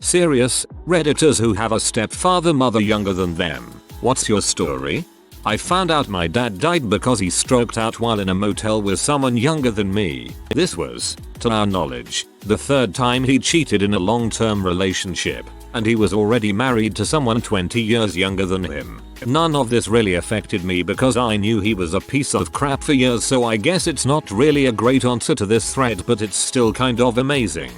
Serious, Redditors who have a stepfather mother younger than them. What's your story? I found out my dad died because he stroked out while in a motel with someone younger than me. This was, to our knowledge, the third time he cheated in a long-term relationship, and he was already married to someone 20 years younger than him. None of this really affected me because I knew he was a piece of crap for years, so I guess it's not really a great answer to this thread, but it's still kind of amazing.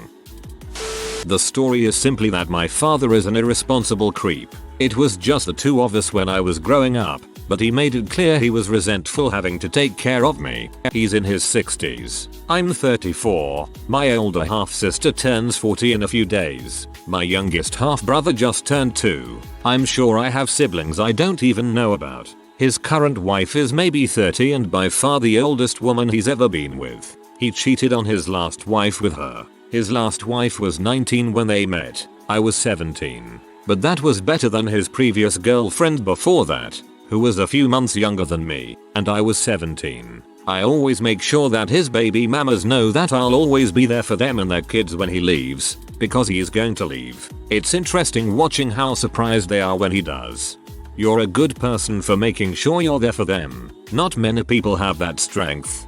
The story is simply that my father is an irresponsible creep. It was just the two of us when I was growing up, but he made it clear he was resentful having to take care of me. He's in his 60s. I'm 34. My older half-sister turns 40 in a few days. My youngest half-brother just turned 2. I'm sure I have siblings I don't even know about. His current wife is maybe 30 and by far the oldest woman he's ever been with. He cheated on his last wife with her. His last wife was 19 when they met. I was 17. But that was better than his previous girlfriend before that, who was a few months younger than me, and I was 17. I always make sure that his baby mamas know that I'll always be there for them and their kids when he leaves, because he is going to leave. It's interesting watching how surprised they are when he does. You're a good person for making sure you're there for them. Not many people have that strength.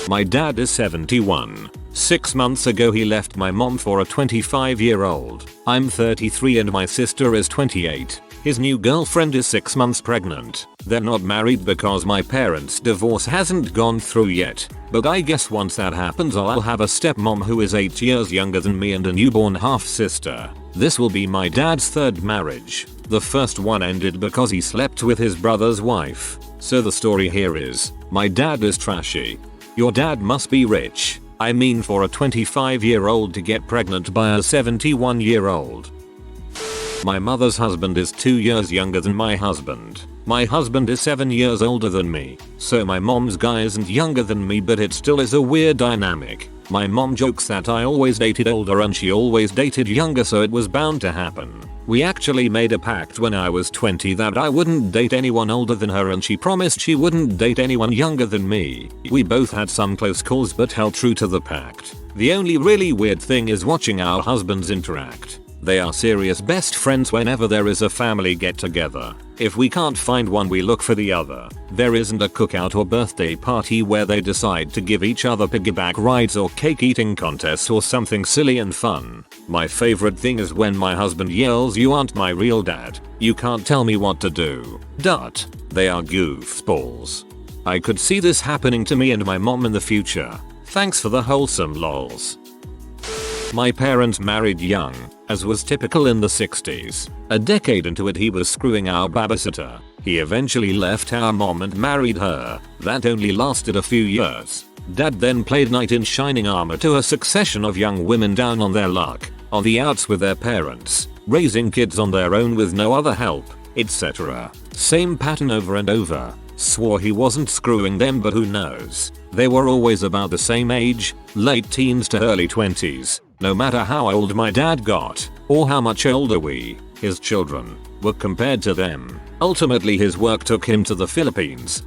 My dad is 71. 6 months ago he left my mom for a 25-year-old. I'm 33 and my sister is 28. His new girlfriend is 6 months pregnant. They're not married because my parents' divorce hasn't gone through yet, but I guess once that happens I'll have a stepmom who is 8 years younger than me and a newborn half-sister. This will be my dad's third marriage. The first one ended because he slept with his brother's wife. So the story here is, my dad is trashy. Your dad must be rich. I mean, for a 25-year-old to get pregnant by a 71-year-old. My mother's husband is 2 years younger than my husband. My husband is 7 years older than me. So my mom's guy isn't younger than me, but it still is a weird dynamic. My mom jokes that I always dated older and she always dated younger, so it was bound to happen. We actually made a pact when I was 20 that I wouldn't date anyone older than her, and she promised she wouldn't date anyone younger than me. We both had some close calls but held true to the pact. The only really weird thing is watching our husbands interact. They are serious best friends whenever there is a family get together. If we can't find one, we look for the other. There isn't a cookout or birthday party where they decide to give each other piggyback rides or cake eating contests or something silly and fun. My favorite thing is when my husband yells, "You aren't my real dad. You can't tell me what to do." They are goofballs. I could see this happening to me and my mom in the future. Thanks for the wholesome lols. My parents married young, as was typical in the 60s. A decade into it he was screwing our babysitter. He eventually left our mom and married her. That only lasted a few years. Dad then played knight in shining armor to a succession of young women down on their luck, on the outs with their parents, raising kids on their own with no other help, etc. Same pattern over and over. Swore he wasn't screwing them, but who knows. They were always about the same age, late teens to early 20s. No matter how old my dad got, or how much older we, his children, were compared to them. Ultimately his work took him to the Philippines.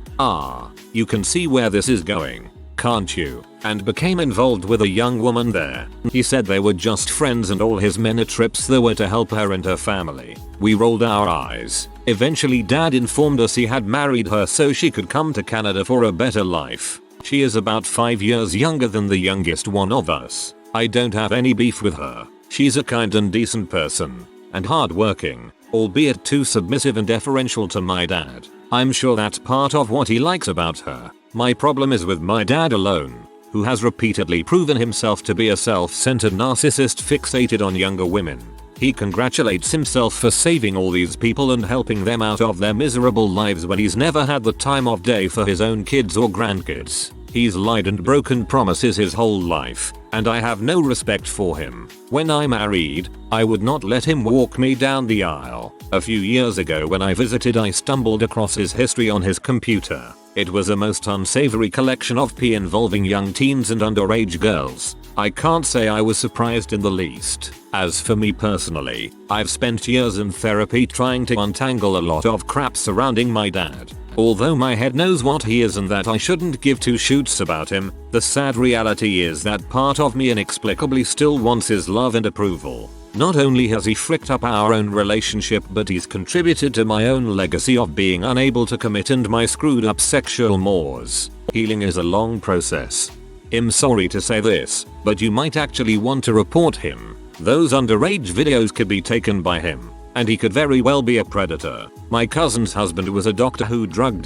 You can see where this is going, can't you? And became involved with a young woman there. He said they were just friends and all his many trips there were to help her and her family. We rolled our eyes. Eventually dad informed us he had married her so she could come to Canada for a better life. She is about 5 years younger than the youngest one of us. I don't have any beef with her. She's a kind and decent person, and hardworking, albeit too submissive and deferential to my dad. I'm sure that's part of what he likes about her. My problem is with my dad alone, who has repeatedly proven himself to be a self-centered narcissist fixated on younger women. He congratulates himself for saving all these people and helping them out of their miserable lives when he's never had the time of day for his own kids or grandkids. He's lied and broken promises his whole life, and I have no respect for him. When I married, I would not let him walk me down the aisle. A few years ago when I visited, I stumbled across his history on his computer. It was a most unsavory collection of pee involving young teens and underage girls. I can't say I was surprised in the least. As for me personally, I've spent years in therapy trying to untangle a lot of crap surrounding my dad. Although my head knows what he is and that I shouldn't give two shoots about him, the sad reality is that part of me inexplicably still wants his love and approval. Not only has he fricked up our own relationship, but he's contributed to my own legacy of being unable to commit and my screwed up sexual mores. Healing is a long process. I'm sorry to say this, but you might actually want to report him. Those underage videos could be taken by him, and he could very well be a predator. My cousin's husband was a doctor who drugged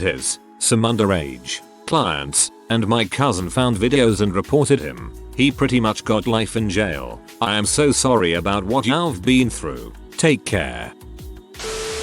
some underage clients, and my cousin found videos and reported him. He pretty much got life in jail. I am so sorry about what you've been through. Take care.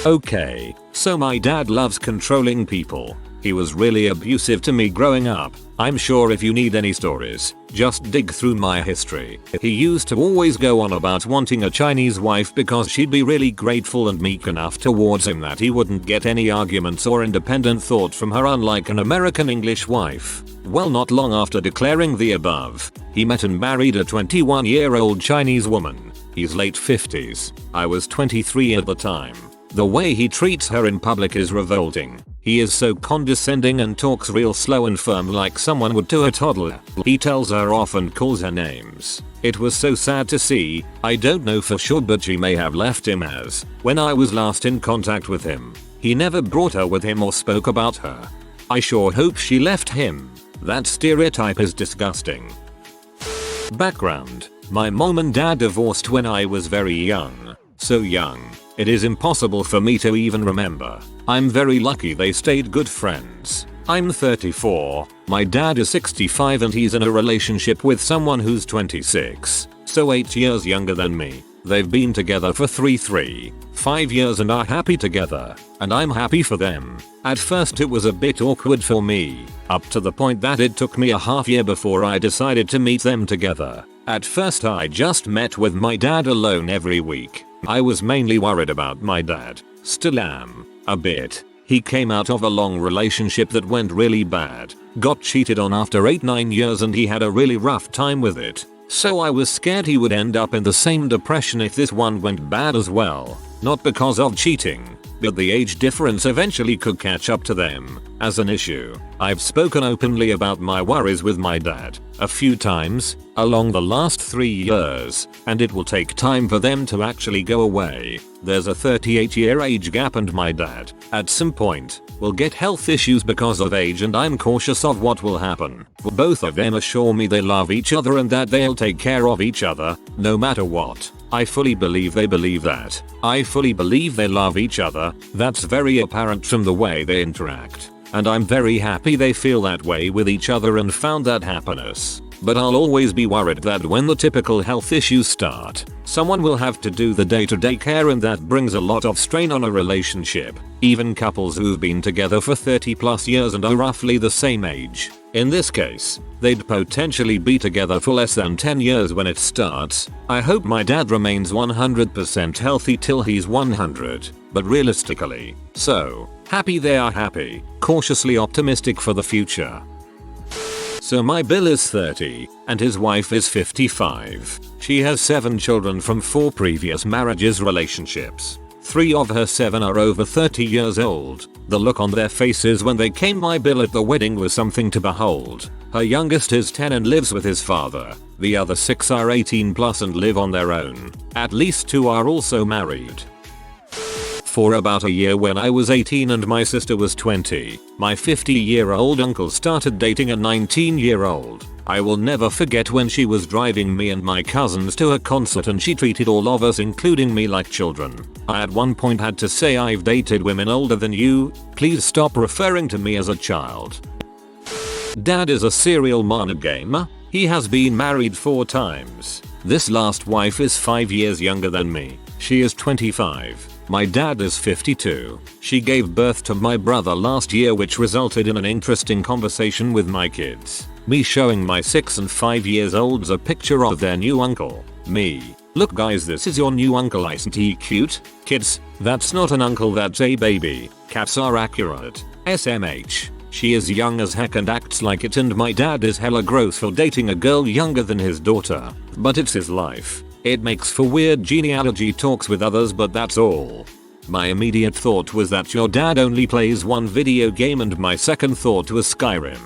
Okay, so my dad loves controlling people. He was really abusive to me growing up. I'm sure if you need any stories, just dig through my history. He used to always go on about wanting a Chinese wife because she'd be really grateful and meek enough towards him that he wouldn't get any arguments or independent thought from her, unlike an American English wife. Well, not long after declaring the above, he met and married a 21-year-old Chinese woman. He's late 50s. I was 23 at the time. The way he treats her in public is revolting. He is so condescending and talks real slow and firm like someone would to a toddler. He tells her off and calls her names. It was so sad to see. I don't know for sure, but she may have left him, as when I was last in contact with him, he never brought her with him or spoke about her. I sure hope she left him. That stereotype is disgusting. Background: my mom and dad divorced when I was very young. So young, it is impossible for me to even remember. I'm very lucky they stayed good friends. I'm 34, my dad is 65 and he's in a relationship with someone who's 26, so 8 years younger than me. They've been together for 5 years and are happy together, and I'm happy for them. At first it was a bit awkward for me, up to the point that it took me a half year before I decided to meet them together. At first I just met with my dad alone every week. I was mainly worried about my dad. Still am. A bit. He came out of a long relationship that went really bad, got cheated on after 8-9 years, and he had a really rough time with it. So I was scared he would end up in the same depression if this one went bad as well. Not because of cheating, but the age difference eventually could catch up to them as an issue. I've spoken openly about my worries with my dad a few times along the last 3 years, and it will take time for them to actually go away. There's a 38-year age gap, and my dad, at some point, will get health issues because of age, and I'm cautious of what will happen. Both of them assure me they love each other and that they'll take care of each other, no matter what. I fully believe they believe that. I fully believe they love each other. That's very apparent from the way they interact. And I'm very happy they feel that way with each other and found that happiness. But I'll always be worried that when the typical health issues start, someone will have to do the day-to-day care, and that brings a lot of strain on a relationship. Even couples who've been together for 30+ years and are roughly the same age. In this case, they'd potentially be together for less than 10 years when it starts. I hope my dad remains 100% healthy till he's 100, but realistically, so happy they are happy, cautiously optimistic for the future. So my Bill is 30, and his wife is 55. She has 7 children from 4 previous marriages relationships. 3 of her 7 are over 30 years old. The look on their faces when they came my Bill at the wedding was something to behold. Her youngest is 10 and lives with his father. The other 6 are 18+ and live on their own. At least 2 are also married. For about a year, when I was 18 and my sister was 20, my 50-year-old uncle started dating a 19-year-old. I will never forget when she was driving me and my cousins to a concert and she treated all of us, including me, like children. I at one point had to say, "I've dated women older than you. Please stop referring to me as a child." Dad is a serial monogamer. He has been married 4 times. This last wife is 5 years younger than me. She is 25. My dad is 52. She gave birth to my brother last year, which resulted in an interesting conversation with my kids. Me showing my 6 and 5 years olds a picture of their new uncle. Me: "Look guys, this is your new uncle, isn't he cute?" Kids: "That's not an uncle, that's a baby." Cats are accurate. SMH. She is young as heck and acts like it, and my dad is hella gross for dating a girl younger than his daughter. But it's his life. It makes for weird genealogy talks with others, but that's all. My immediate thought was that your dad only plays one video game, and my second thought was Skyrim.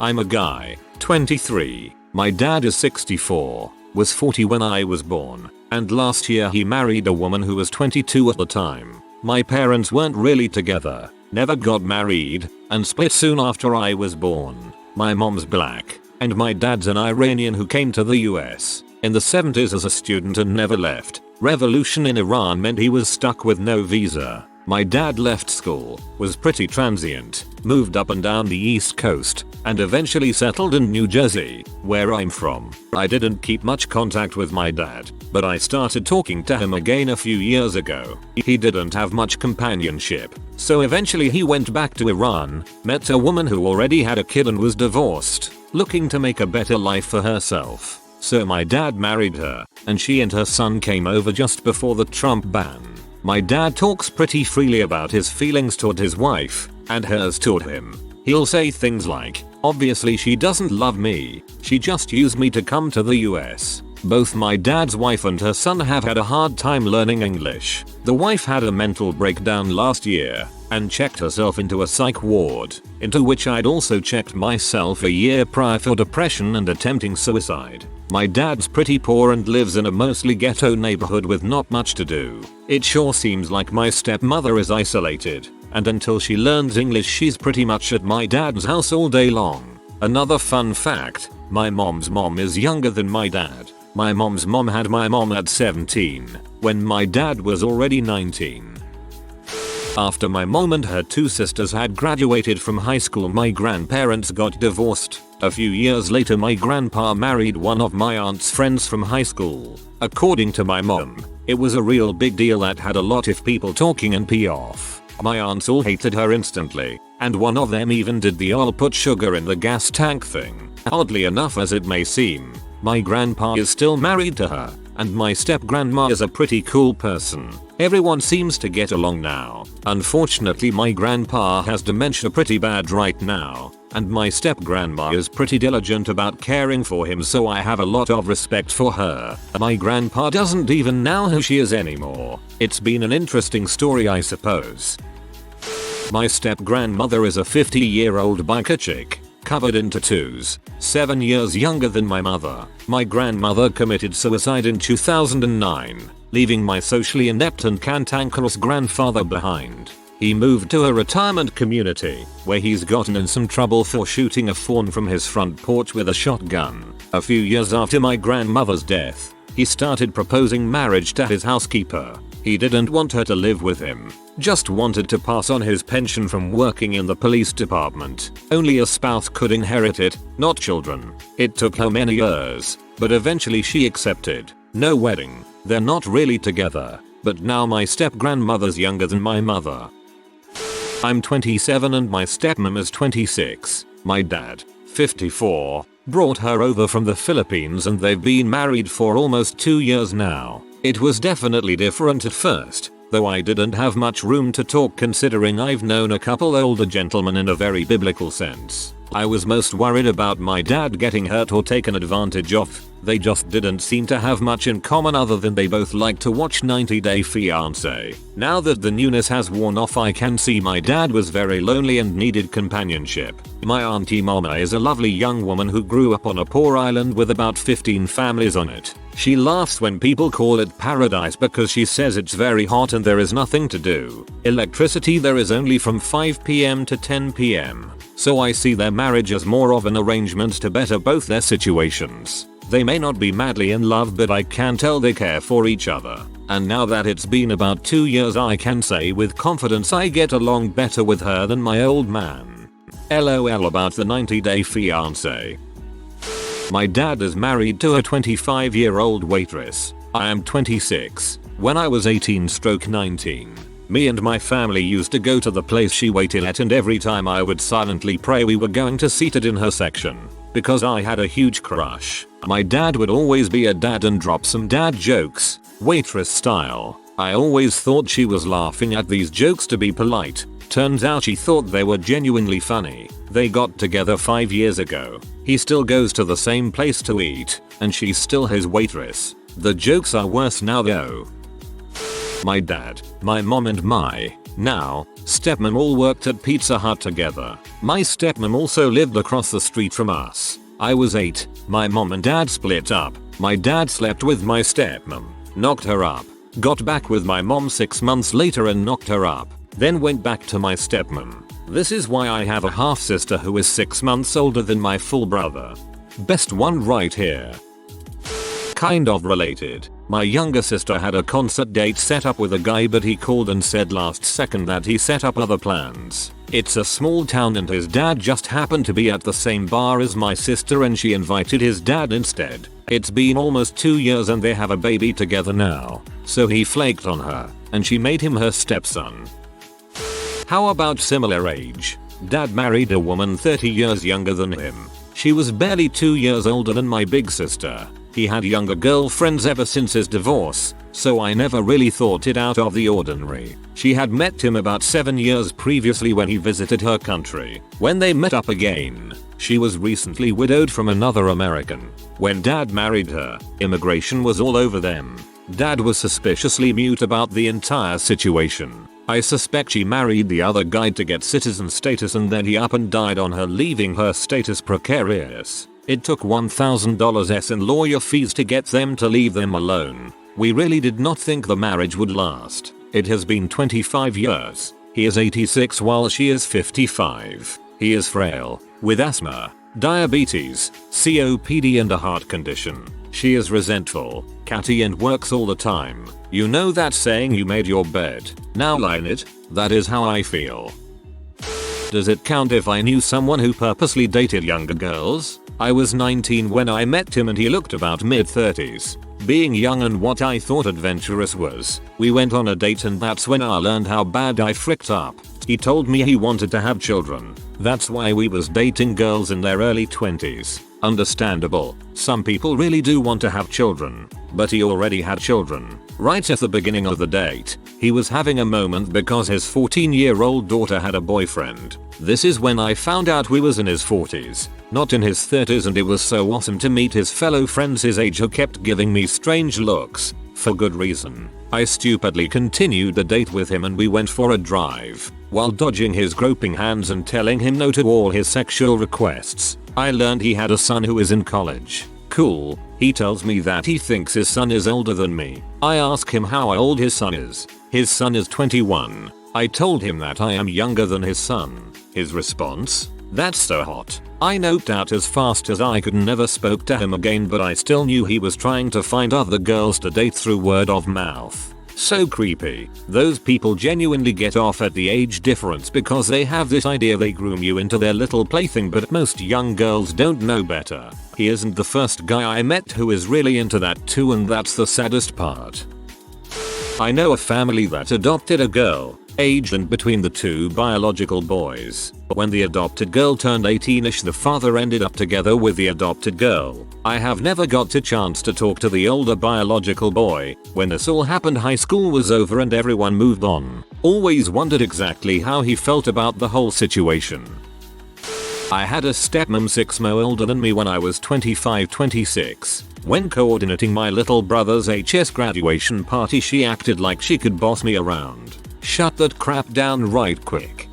I'm a guy, 23. My dad is 64, was 40 when I was born, and last year he married a woman who was 22 at the time. My parents weren't really together, never got married, and split soon after I was born. My mom's black, and my dad's an Iranian who came to the US in the 70s as a student and never left. Revolution in Iran meant he was stuck with no visa. My dad left school, was pretty transient, moved up and down the East Coast, and eventually settled in New Jersey, where I'm from. I didn't keep much contact with my dad, but I started talking to him again a few years ago. He didn't have much companionship, so eventually he went back to Iran, met a woman who already had a kid and was divorced, looking to make a better life for herself. So my dad married her, and she and her son came over just before the Trump ban. My dad talks pretty freely about his feelings toward his wife, and hers toward him. He'll say things like, "Obviously she doesn't love me, she just used me to come to the US." Both my dad's wife and her son have had a hard time learning English. The wife had a mental breakdown last year, and checked herself into a psych ward, into which I'd also checked myself a year prior for depression and attempting suicide. My dad's pretty poor and lives in a mostly ghetto neighborhood with not much to do. It sure seems like my stepmother is isolated, and until she learns English she's pretty much at my dad's house all day long. Another fun fact, my mom's mom is younger than my dad. My mom's mom had my mom at 17, when my dad was already 19. After my mom and her two sisters had graduated from high school, my grandparents got divorced. A few years later my grandpa married one of my aunt's friends from high school. According to my mom, it was a real big deal that had a lot of people talking and pee off. My aunts all hated her instantly, and one of them even did the "I'll put sugar in the gas tank" thing. Oddly enough as it may seem, my grandpa is still married to her, and my step-grandma is a pretty cool person. Everyone seems to get along now. Unfortunately my grandpa has dementia pretty bad right now, and my step-grandma is pretty diligent about caring for him, so I have a lot of respect for her. My grandpa doesn't even know who she is anymore. It's been an interesting story, I suppose. My step-grandmother is a 50-year-old biker chick, covered in tattoos, 7 years younger than my mother. My grandmother committed suicide in 2009, leaving my socially inept and cantankerous grandfather behind. He moved to a retirement community, where he's gotten in some trouble for shooting a fawn from his front porch with a shotgun. A few years after my grandmother's death, he started proposing marriage to his housekeeper. He didn't want her to live with him, just wanted to pass on his pension from working in the police department. Only a spouse could inherit it, not children. It took her many years, but eventually she accepted. No wedding, they're not really together, but now my step-grandmother's younger than my mother. I'm 27 and my stepmom is 26. My dad, 54, brought her over from the Philippines and they've been married for almost 2 years now. It was definitely different at first, though I didn't have much room to talk considering I've known a couple older gentlemen in a very biblical sense. I was most worried about my dad getting hurt or taken advantage of. They just didn't seem to have much in common other than they both like to watch 90 Day Fiancé. Now that the newness has worn off, I can see my dad was very lonely and needed companionship. My auntie Mama is a lovely young woman who grew up on a poor island with about 15 families on it. She laughs when people call it paradise because she says it's very hot and there is nothing to do. Electricity there is only from 5 PM to 10 PM. So I see their marriage as more of an arrangement to better both their situations. They may not be madly in love, but I can tell they care for each other. And now that it's been about 2 years, I can say with confidence I get along better with her than my old man. LOL about the 90 Day Fiancé. My dad is married to a 25-year-old waitress. I am 26. When I was 18/19, me and my family used to go to the place she waited at, and every time I would silently pray we were going to seat it in her section, because I had a huge crush. My dad would always be a dad and drop some dad jokes, waitress style. I always thought she was laughing at these jokes to be polite. Turns out she thought they were genuinely funny. They got together 5 years ago. He still goes to the same place to eat, and she's still his waitress. The jokes are worse now though. My dad, my mom and my, now, stepmom all worked at Pizza Hut together. My stepmom also lived across the street from us. I was 8, my mom and dad split up. My dad slept with my stepmom. knocked her up. Got back with my mom 6 months later and knocked her up. Then went back to my stepmom. This is why I have a half sister who is 6 months older than my full brother. Best one right here. Kind of related. My younger sister had a concert date set up with a guy, but he called and said last second that he set up other plans. It's a small town and his dad just happened to be at the same bar as my sister and she invited his dad instead. It's been almost 2 years and they have a baby together now. So he flaked on her and she made him her stepson. How about similar age? Dad married a woman 30 years younger than him. She was barely 2 years older than my big sister. He had younger girlfriends ever since his divorce, so I never really thought it out of the ordinary. She had met him about 7 years previously when he visited her country. When they met up again, she was recently widowed from another American. When dad married her, immigration was all over them. Dad was suspiciously mute about the entire situation. I suspect she married the other guy to get citizen status and then he up and died on her, leaving her status precarious. It took $1,000 in lawyer fees to get them to leave them alone. We really did not think the marriage would last. It has been 25 years. He is 86 while she is 55. He is frail, with asthma, diabetes, COPD and a heart condition. She is resentful, catty and works all the time. You know that saying, you made your bed, now lie in it? That is how I feel. Does it count if I knew someone who purposely dated younger girls? I was 19 when I met him and he looked about mid-30s. Being young and what I thought adventurous was, we went on a date and that's when I learned how bad I fricked up. He told me he wanted to have children. That's why we was dating girls in their early 20s. Understandable. Some people really do want to have children. But he already had children. Right at the beginning of the date, he was having a moment because his 14-year-old daughter had a boyfriend. This is when I found out he was in his 40s, not in his 30s, and it was so awesome to meet his fellow friends his age who kept giving me strange looks, for good reason. I stupidly continued the date with him and we went for a drive. While dodging his groping hands and telling him no to all his sexual requests, I learned he had a son who is in college. Cool. He tells me that he thinks his son is older than me. I ask him how old his son is. His son is 21. I told him that I am younger than his son. His response? That's so hot. I noped out as fast as I could and never spoke to him again, but I still knew he was trying to find other girls to date through word of mouth. So creepy. Those people genuinely get off at the age difference because they have this idea they groom you into their little plaything, but most young girls don't know better. He isn't the first guy I met who is really into that too, and that's the saddest part. I know a family that adopted a girl, aged in between the two biological boys. When the adopted girl turned 18ish, the father ended up together with the adopted girl. I have never got a chance to talk to the older biological boy. When this all happened, high school was over and everyone moved on. Always wondered exactly how he felt about the whole situation. I had a stepmom 6 months older than me when I was 25-26. When coordinating my little brother's HS graduation party, she acted like she could boss me around. Shut that crap down right quick.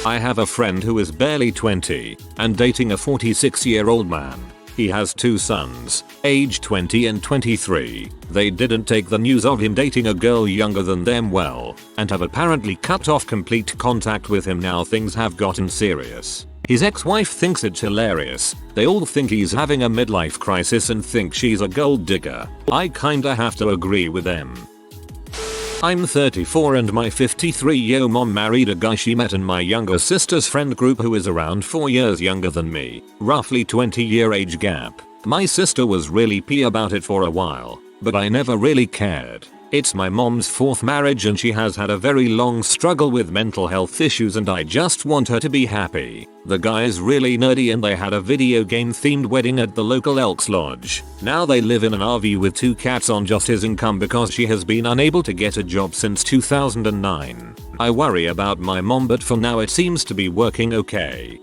I have a friend who is barely 20 and dating a 46-year-old man. He has 2 sons, aged 20 and 23. They didn't take the news of him dating a girl younger than them well and have apparently cut off complete contact with him. Now things have gotten serious. His ex-wife thinks it's hilarious. They all think he's having a midlife crisis and think she's a gold digger. I kinda have to agree with them. I'm 34 and my 53-year-old mom married a guy she met in my younger sister's friend group who is around 4 years younger than me, roughly 20-year age gap. My sister was really pee about it for a while, but I never really cared. It's my mom's 4th marriage and she has had a very long struggle with mental health issues and I just want her to be happy. The guy is really nerdy and they had a video game themed wedding at the local Elks Lodge. Now they live in an RV with 2 cats on just his income because she has been unable to get a job since 2009. I worry about my mom, but for now it seems to be working okay.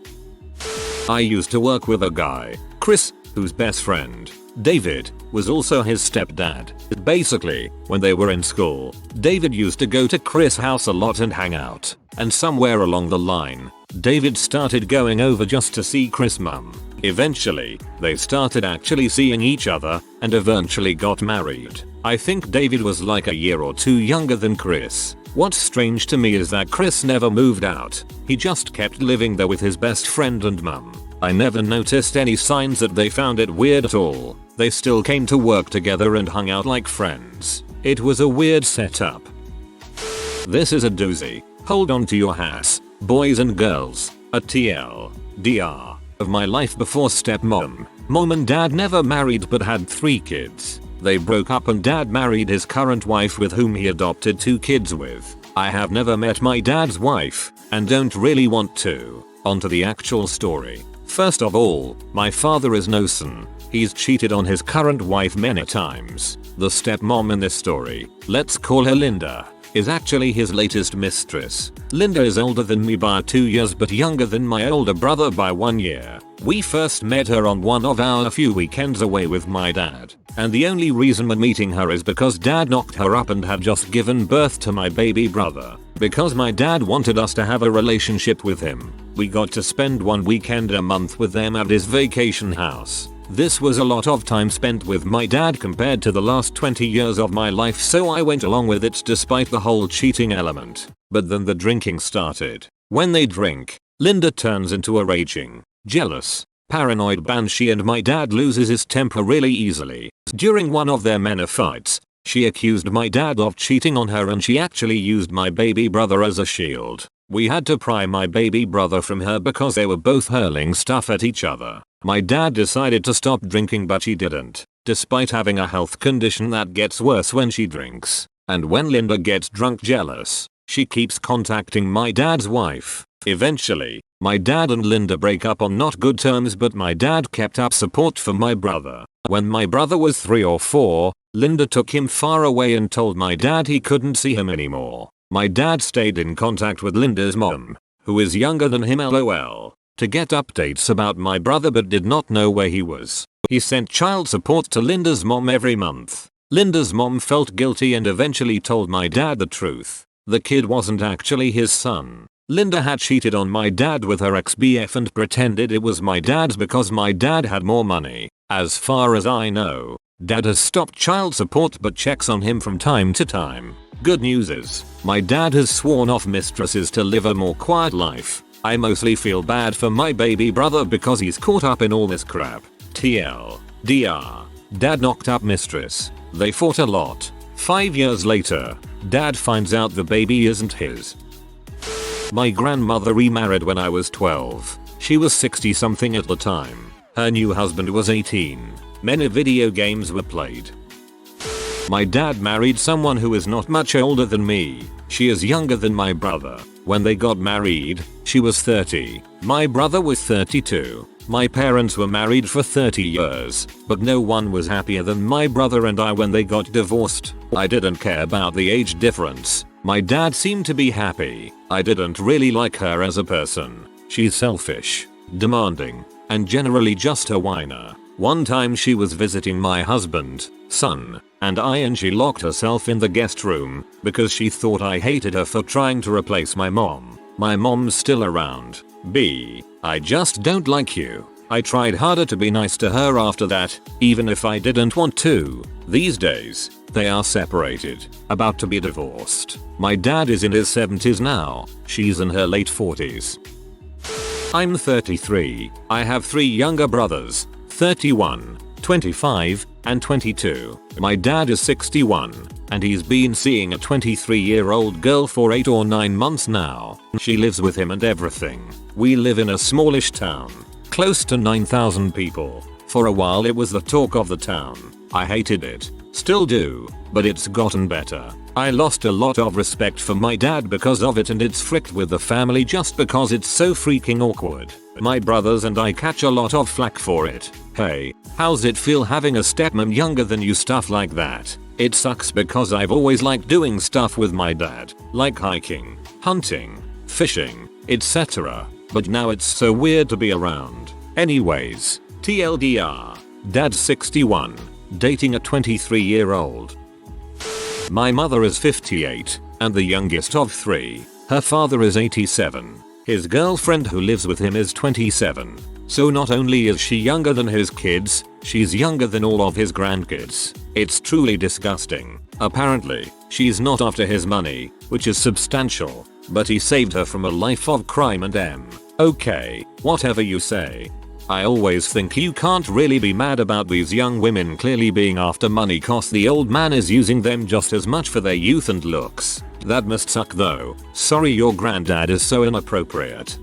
I used to work with a guy, Chris, whose best friend, David, was also his stepdad. Basically, when they were in school, David used to go to Chris' house a lot and hang out. and somewhere along the line, David started going over just to see Chris' mum. Eventually, they started actually seeing each other and eventually got married. I think David was like a year or 2 younger than Chris. What's strange to me is that Chris never moved out. He just kept living there with his best friend and mum. I never noticed any signs that they found it weird at all. They still came to work together and hung out like friends. It was a weird setup. This is a doozy. Hold on to your hats, boys and girls. A TLDR of my life before stepmom. Mom and dad never married but had 3 kids. They broke up and dad married his current wife with whom he adopted 2 kids with. I have never met my dad's wife and don't really want to. On to the actual story. First of all, my father is no son. He's cheated on his current wife many times. The stepmom in this story, let's call her Linda, is actually his latest mistress. Linda is older than me by 2 years but younger than my older brother by 1 year. We first met her on one of our few weekends away with my dad. And the only reason we're meeting her is because dad knocked her up and had just given birth to my baby brother. Because my dad wanted us to have a relationship with him, we got to spend 1 weekend a month with them at his vacation house. This was a lot of time spent with my dad compared to the last 20 years of my life, so I went along with it despite the whole cheating element. But then the drinking started. When they drink, Linda turns into a raging, jealous, paranoid banshee and my dad loses his temper really easily. During one of their many fights, she accused my dad of cheating on her and she actually used my baby brother as a shield. We had to pry my baby brother from her because they were both hurling stuff at each other. My dad decided to stop drinking but he didn't, despite having a health condition that gets worse when she drinks. And when Linda gets drunk jealous, she keeps contacting my dad's wife. Eventually, my dad and Linda break up on not good terms but my dad kept up support for my brother. When my brother was 3 or 4, Linda took him far away and told my dad he couldn't see him anymore. My dad stayed in contact with Linda's mom, who is younger than him LOL, to get updates about my brother but did not know where he was. He sent child support to Linda's mom every month. Linda's mom felt guilty and eventually told my dad the truth. The kid wasn't actually his son. Linda had cheated on my dad with her ex-BF and pretended it was my dad's because my dad had more money. As far as I know, dad has stopped child support but checks on him from time to time. Good news is, my dad has sworn off mistresses to live a more quiet life. I mostly feel bad for my baby brother because he's caught up in all this crap. TLDR. Dad knocked up mistress. They fought a lot. 5 years later, dad finds out the baby isn't his. My grandmother remarried when I was 12. She was 60 something at the time. Her new husband was 18. Many video games were played. My dad married someone who is not much older than me. She is younger than my brother. When they got married, she was 30. My brother was 32. My parents were married for 30 years, but no one was happier than my brother and I when they got divorced. I didn't care about the age difference. My dad seemed to be happy. I didn't really like her as a person. She's selfish, demanding, and generally just a whiner. One time she was visiting my husband, son, and she locked herself in the guest room because she thought I hated her for trying to replace my mom. My mom's still around. I just don't like you. I tried harder to be nice to her after that, even if I didn't want to. These days, they are separated, about to be divorced. My dad is in his 70s now. She's in her late 40s. I'm 33. I have 3 younger brothers, 31, 25, and 22. My dad is 61, and he's been seeing a 23-year-old girl for 8 or 9 months now. She lives with him and everything. We live in a smallish town, close to 9,000 people. For a while it was the talk of the town. I hated it, still do, but it's gotten better. I lost a lot of respect for my dad because of it and it's fricked with the family just because it's so freaking awkward. My brothers and I catch a lot of flack for it. Hey, how's it feel having a stepmom younger than you, stuff like that? It sucks because I've always liked doing stuff with my dad, like hiking, hunting, fishing, etc. But now it's so weird to be around. Anyways, TLDR, dad's 61, dating a 23-year-old. My mother is 58, and the youngest of 3. Her father is 87. His girlfriend who lives with him is 27. So not only is she younger than his kids, she's younger than all of his grandkids. It's truly disgusting. Apparently, she's not after his money, which is substantial, but he saved her from a life of crime and okay, whatever you say. I always think you can't really be mad about these young women clearly being after money cause the old man is using them just as much for their youth and looks. That must suck though. Sorry your granddad is so inappropriate.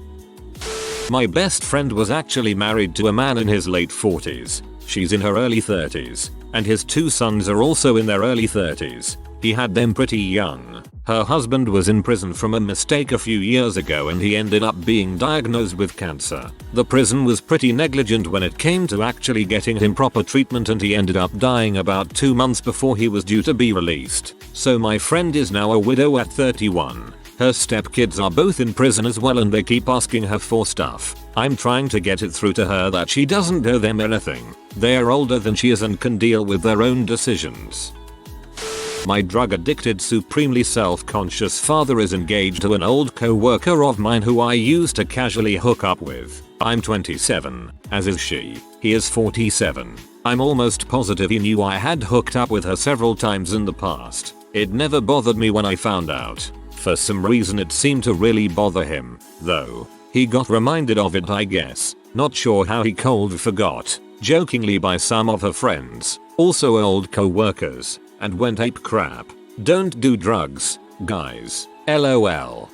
My best friend was actually married to a man in his late 40s. She's in her early 30s. And his 2 sons are also in their early 30s. He had them pretty young. Her husband was in prison from a mistake a few years ago and he ended up being diagnosed with cancer. The prison was pretty negligent when it came to actually getting him proper treatment and he ended up dying about 2 months before he was due to be released. So my friend is now a widow at 31. Her stepkids are both in prison as well and they keep asking her for stuff. I'm trying to get it through to her that she doesn't owe them anything. They are older than she is and can deal with their own decisions. My drug addicted supremely self-conscious father is engaged to an old co-worker of mine who I used to casually hook up with. I'm 27, as is she. He is 47. I'm almost positive he knew I had hooked up with her several times in the past. It never bothered me when I found out. For some reason it seemed to really bother him, though. He got reminded of it I guess. Not sure how he cold forgot. Jokingly by some of her friends, also old co-workers, and went ape crap. Don't do drugs, guys. LOL.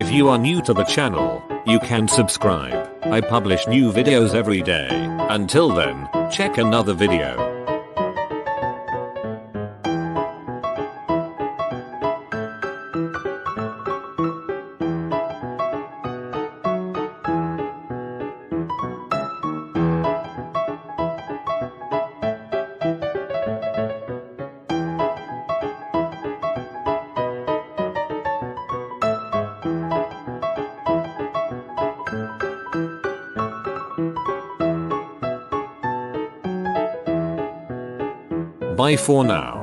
If you are new to the channel, you can subscribe. I publish new videos every day. Until then, check another video. Bye for now.